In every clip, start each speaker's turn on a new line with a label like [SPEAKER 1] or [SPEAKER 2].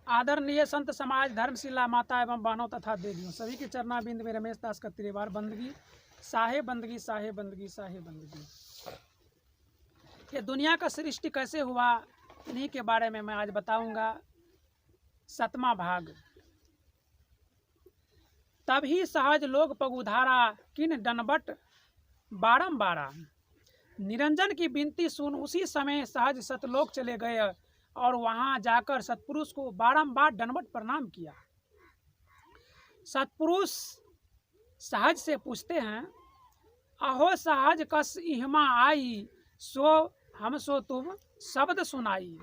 [SPEAKER 1] आदरणीय संत समाज, धर्मशिला माता एवं बहनों तथा देवियों, सभी के चरणाबिंद में रमेश दास का त्रिवार बंदगी, साहे बंदगी, साहे बंदगी, साहे बंदगी। ये दुनिया का सृष्टि कैसे हुआ, इन्हीं के बारे में मैं आज बताऊंगा। 7वां भाग। तभी सहज लोग पगुधारा, किन दनबट बारंबारा। निरंजन की विनती सुन उसी समय सहज सतलोक चले गए और वहां जाकर सतपुरुष को बारंबार दंडवत प्रणाम किया। सतपुरुष सहज से पूछते हैं, अहो सहज कस इहमा आई, सो हम सो तुम शब्द सुनाई।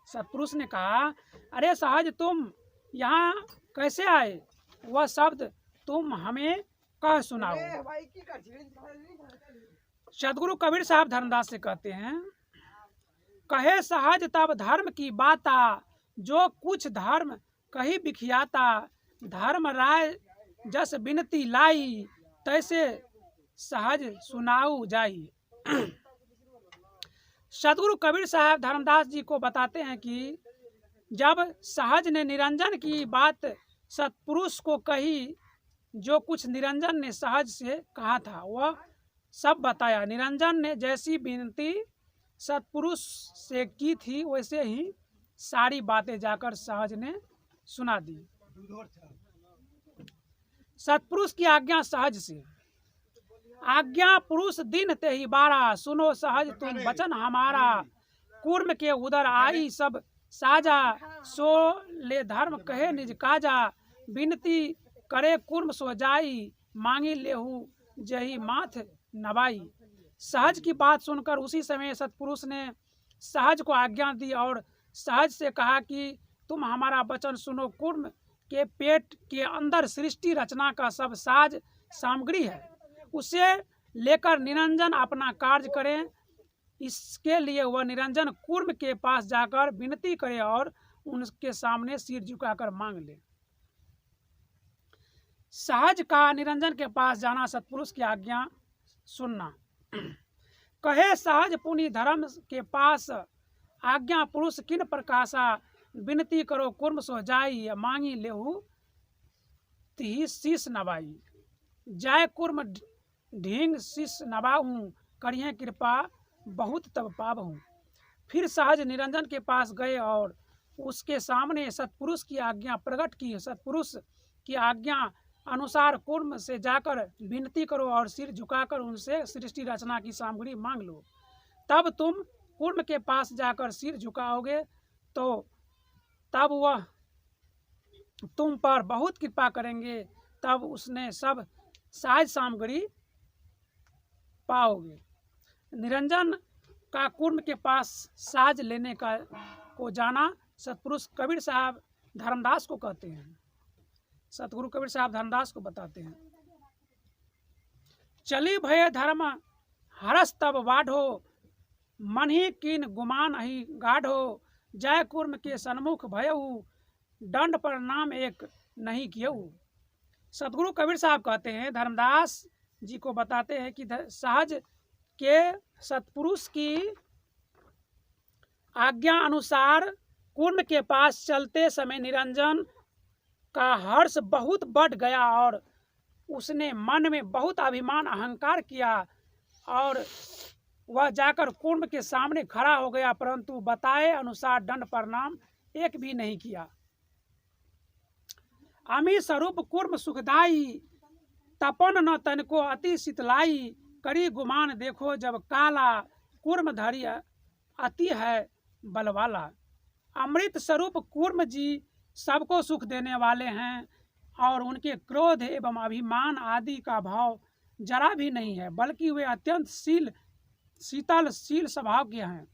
[SPEAKER 1] सतपुरुष ने कहा, अरे सहज तुम यहाँ कैसे आए, वह शब्द तुम हमें कह सुनाओ। सदगुरु कबीर साहब धर्मदास से कहते हैं, कहे सहज तब धर्म की बाता, जो कुछ धर्म कही बिखियाता। धर्म राय जस बिनती लाई, तैसे सहज सुनाऊ जाई। सदगुरु कबीर साहब धर्मदास जी को बताते हैं कि जब सहज ने निरंजन की बात सतपुरुष को कही, जो कुछ निरंजन ने सहज से कहा था वह सब बताया। निरंजन ने जैसी विनती सतपुरुष से की थी वैसे ही सारी बातें जाकर सहज ने सुना दी। सतपुरुष की आज्ञा सहज से, आज्ञा पुरुष दिन ते ही बारा, सुनो सहज तुम वचन हमारा। कूर्म के उदर आई सब साजा, सो ले धर्म कहे निज काजा। विनती करे कूर्म सो जाई, मांगी लेहू जही माथ नवाई। सहज की बात सुनकर उसी समय सतपुरुष ने सहज को आज्ञा दी और सहज से कहा कि तुम हमारा वचन सुनो। कूर्म के पेट के अंदर सृष्टि रचना का सब साज सामग्री है, उसे लेकर निरंजन अपना कार्य करें। इसके लिए वह निरंजन कूर्म के पास जाकर विनती करे और उनके सामने सिर झुकाकर मांग ले। सहज का निरंजन के पास जाना, सतपुरुष की आज्ञा सुनना। कहे सहज पुनि धर्म के पास, आज्ञा पुरुष किन प्रकाशा। विनती करो कुर्म सो जाई, मांगी लेहू तिहि शीस नवाई। जाय कुर्म ढींग शीस नवाहूँ, करिए कृपा बहुत तब पावहूँ। फिर सहज निरंजन के पास गए और उसके सामने सतपुरुष की आज्ञा प्रकट की। सतपुरुष की आज्ञा अनुसार कूर्म से जाकर विनती करो और सिर झुकाकर उनसे सृष्टि रचना की सामग्री मांग लो। तब तुम कूर्म के पास जाकर सिर झुकाओगे तो तब वह तुम पर बहुत कृपा करेंगे, तब उसने सब साज सामग्री पाओगे। निरंजन का कूर्म के पास साज लेने का को जाना सतपुरुष कबीर साहब धर्मदास को कहते हैं। सतगुरु कबीर साहब धर्मदास को बताते हैं, चली भय धर्म हरस तब बाढ़ो, मन ही कीन गुमान ही गाढ़ो। जय कूर्म के सन्मुख भयऊ, दंड पर नाम एक नहीं कियऊ। सतगुरु कबीर साहब कहते हैं, धर्मदास जी को बताते हैं कि सहज के सतपुरुष की आज्ञा अनुसार कूर्म के पास चलते समय निरंजन का हर्ष बहुत बढ़ गया और उसने मन में बहुत अभिमान अहंकार किया और वह जाकर कूर्म के सामने खड़ा हो गया, परंतु बताए अनुसार दंड प्रणाम एक भी नहीं किया। अमी स्वरूप कूर्म सुखदाई, तपन न तन को अति शीतलाई। करी गुमान देखो जब काला, कूर्म धरी अति है बलवाला। अमृत स्वरूप कूर्म जी सबको सुख देने वाले हैं और उनके क्रोध एवं अभिमान आदि का भाव जरा भी नहीं है, बल्कि वे अत्यंत शीतल स्वभाव के हैं।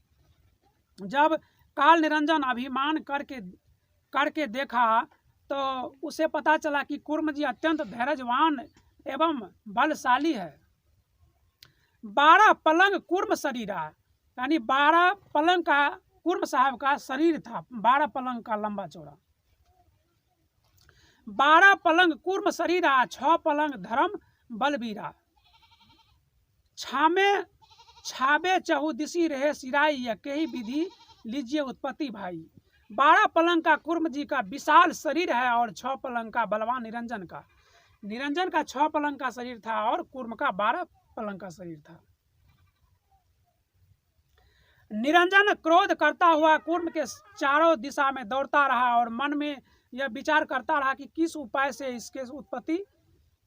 [SPEAKER 1] जब काल निरंजन अभिमान करके देखा तो उसे पता चला कि कूर्म जी अत्यंत धैर्यवान एवं बलशाली है। 12 पलंग कूर्म शरीरा, यानी 12 पलंग का कूर्म साहब का शरीर था, 12 पलंग का लंबा चौड़ा। 12 पलंग कूर्म शरीरा, 6 पलंग धर्म बलबीरा। छाबे चहु दिशी रहे सिराई, कही विधि लीजिए उत्पत्ति भाई। 12 पलंग का कूर्म जी का विशाल शरीर है और 6 पलंग का बलवान निरंजन का। निरंजन का 6 पलंग का शरीर था और कूर्म का 12 पलंग का शरीर था। निरंजन क्रोध करता हुआ कूर्म के चारों दिशा में दौड़ता रहा और मन में यह विचार करता रहा कि किस उपाय से इसके उत्पत्ति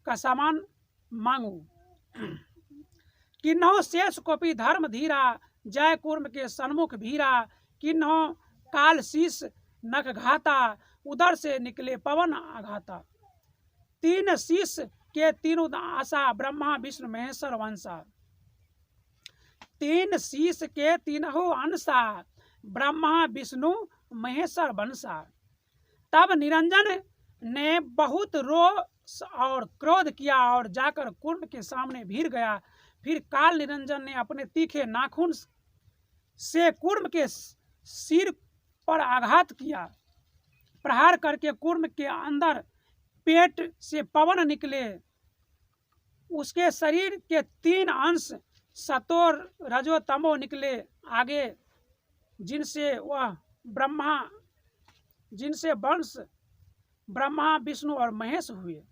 [SPEAKER 1] का सामान मांगू। किन्हों शेष कोपी धर्म धीरा, जय कूर्म के सन्मुख भीरा। किन्हों काल शीश नख घाता, उधर से निकले पवन आघाता। 3 शीश के 3 आशा, ब्रह्मा विष्णु महेश्वर वंशा। 3 शीश के 3 अंशा, ब्रह्मा विष्णु महेश्वर वंशा। तब निरंजन ने बहुत रोष और क्रोध किया और जाकर कूर्म के सामने भीड़ गया। फिर काल निरंजन ने अपने तीखे नाखून से कूर्म के सिर पर आघात किया। प्रहार करके कूर्म के अंदर पेट से पवन निकले। उसके शरीर के 3 अंश सतो रजो तमो निकले आगे, जिनसे वंश ब्रह्मा विष्णु और महेश हुए।